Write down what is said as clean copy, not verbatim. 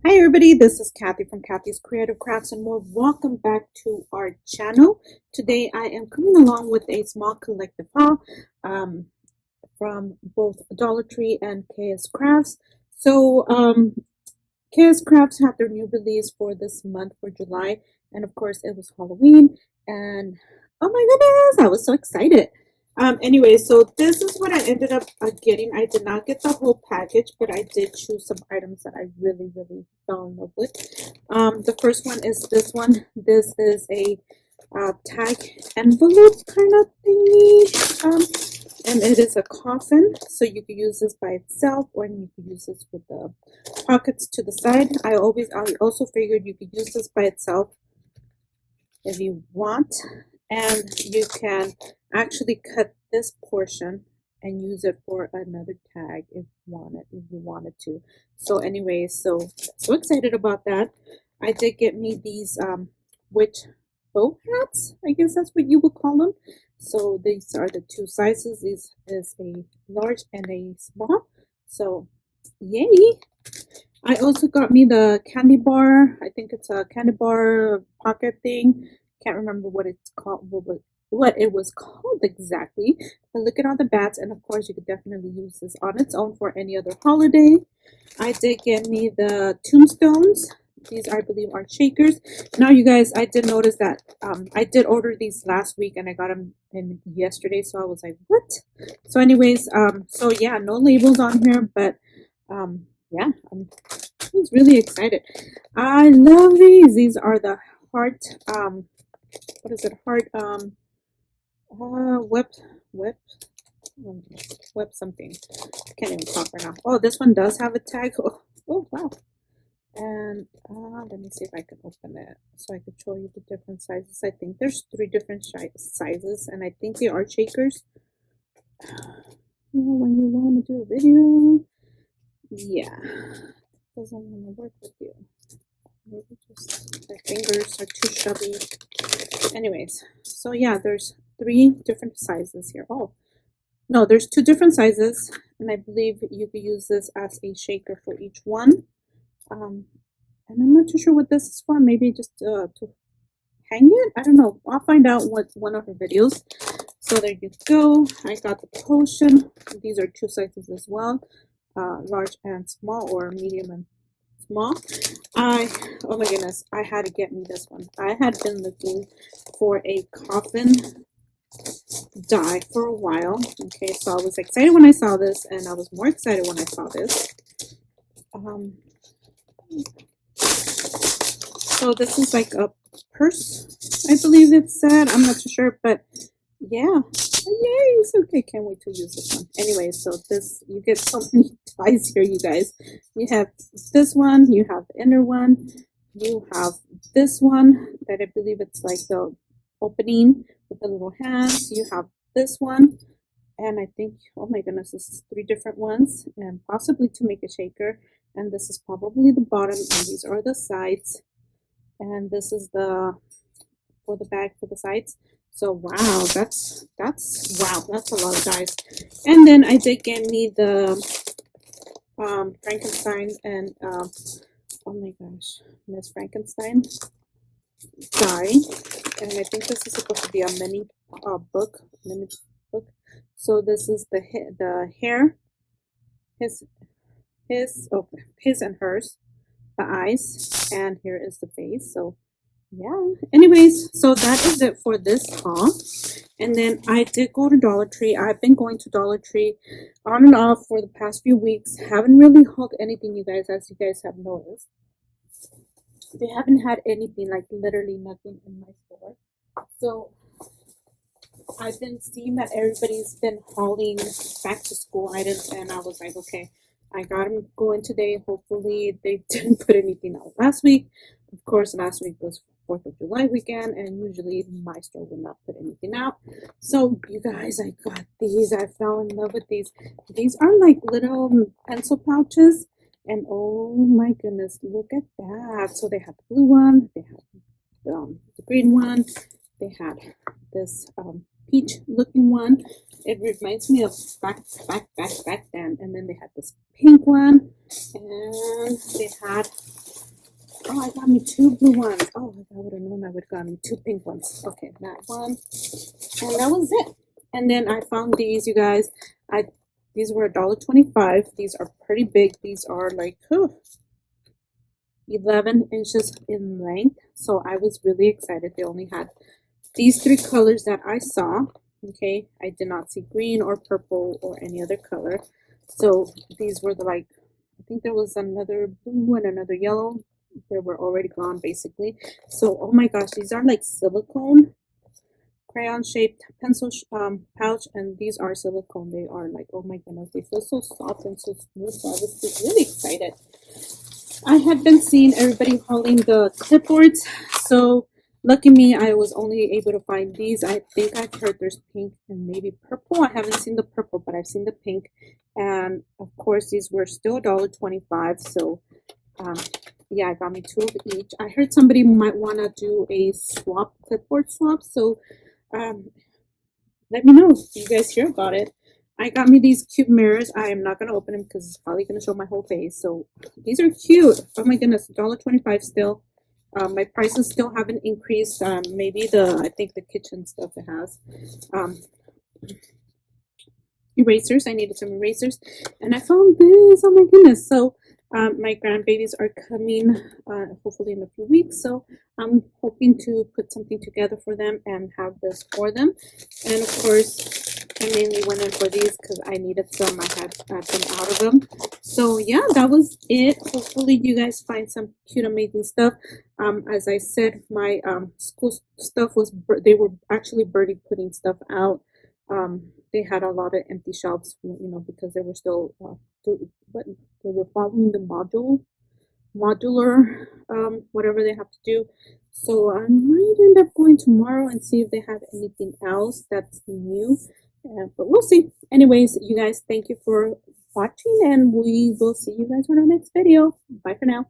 Hi everybody, this is Kathy from Kathy's Creative Crafts and more. Welcome back to our channel. Today I am coming along with a small collective haul from both Dollar Tree and KsCrafts. So KsCrafts had their new release for this month for July, and of course it was Halloween, and oh my goodness, I was so excited. Anyway, so this is what I ended up getting. I did not get the whole package, but I did choose some items that I really fell in love with. The first one is this one. This is a tag envelope kind of thingy. And it is a coffin, so you could use this by itself, or you could use this with the pockets to the side. I also figured you could use this by itself if you want, and you can actually cut this portion and use it for another tag if you wanted to. So anyways, so excited about that. I did get me these witch bow hats, I guess that's what you would call them. So these are the two sizes. This is a large and a small. So yay. I also got me the candy bar. I think it's a candy bar pocket thing. Can't remember what it's called, what it was called exactly. But look at all the bats, and of course you could definitely use this on its own for any other holiday. I did get me the tombstones. These, I believe, are shakers. Now, you guys, I did notice that I did order these last week, and I got them in yesterday. So I was like, what? So anyways, so yeah, no labels on here, but yeah, I was really excited. I love these. These are the heart, what is it? Heart, web, web, web something. I can't even talk right now. Oh, this one does have a tag. Oh wow. And let me see if I can open it so I can show you the different sizes. I think there's 3 different sizes, and I think they are shakers. You know, when you want to do a video, yeah, it doesn't want to work with you. Maybe just my fingers are too chubby. Anyways, so yeah, there's 3 different sizes here. Oh, no, there's 2 different sizes, and I believe you could use this as a shaker for each one. And I'm not too sure what this is for. Maybe just to hang it. I don't know. I'll find out what one of her videos. So there you go. I got the potion. These are 2 sizes as well, large and small, or medium and small. Oh my goodness, I had to get me this one. I had been looking for a coffin die for a while. Okay, so I was excited when I saw this, and I was more excited when I saw this. So this is like a purse, I believe it said. I'm not too sure, but yeah. Yay, it's okay. Can't wait to use this one. Anyway, so this, you get so many ties here, you guys. You have this one, you have the inner one, you have this one that I believe it's like the opening with the little hands. You have this one, and I think, oh my goodness, this is 3 different ones, and possibly to make a shaker. And this is probably the bottom, and these are the sides, and this is the for the bag for the sides. So wow, that's wow, that's a lot, guys. And then I did get me the Frankenstein and oh my gosh, Miss Frankenstein die, and I think this is supposed to be a mini book. So this is the hair, his and hers, the eyes, and here is the face. So yeah, anyways, so that is it for this haul. And then I did go to Dollar Tree. I've been going to Dollar Tree on and off for the past few weeks. Haven't really hauled anything, you guys, as you guys have noticed. They haven't had anything, like literally nothing in my store. So I've been seeing that everybody's been hauling back to school items, and I was like, okay, I got them going today. Hopefully they didn't put anything out last week. Of course, last week was 4th of July weekend, and usually my store will not put anything out. So you guys, I got these. I fell in love with these. These are like little pencil pouches, and oh my goodness, look at that. So they have the blue one, they have the green one, they had this peach looking one. It reminds me of back then. And then they had this pink one, and they had Oh, I got me 2 blue ones. Oh, if I would have known, I would have got me 2 pink ones. Okay, that one. And that was it. And then I found these, you guys. These were $1.25. These are pretty big. These are like 11 inches in length. So I was really excited. They only had these 3 colors that I saw. Okay, I did not see green or purple or any other color. So these were the I think there was another blue and another yellow. They were already gone basically. So oh my gosh, these are like silicone crayon shaped pencil pouch, and these are silicone. They are like, oh my goodness, they feel so soft and so smooth. So I was just really excited. I had been seeing everybody hauling the clipboards, so lucky me, I was only able to find these. I think I've heard there's pink and maybe purple. I haven't seen the purple, but I've seen the pink. And of course, these were still $1.25. So yeah, I got me 2 of each. I heard somebody might want to do a swap, clipboard swap. So let me know if you guys hear about it. I got me these cute mirrors. I am not going to open them because it's probably going to show my whole face. So these are cute. Oh my goodness, $1.25 still. My prices still haven't increased. Maybe I think the kitchen stuff it has. Erasers. I needed some erasers. And I found this. Oh my goodness. So my grandbabies are coming hopefully in a few weeks. So I'm hoping to put something together for them and have this for them. And of course, I mainly went in for these because I needed some. I had been out of them. So yeah, that was it. Hopefully you guys find some cute, amazing stuff. As I said, my school stuff was, they were actually birdie putting stuff out. They had a lot of empty shelves, you know, because they were still, they were following the modular, whatever they have to do. So I might end up going tomorrow and see if they have anything else that's new. But we'll see. Anyways, you guys, thank you for watching, and we will see you guys on our next video. Bye for now.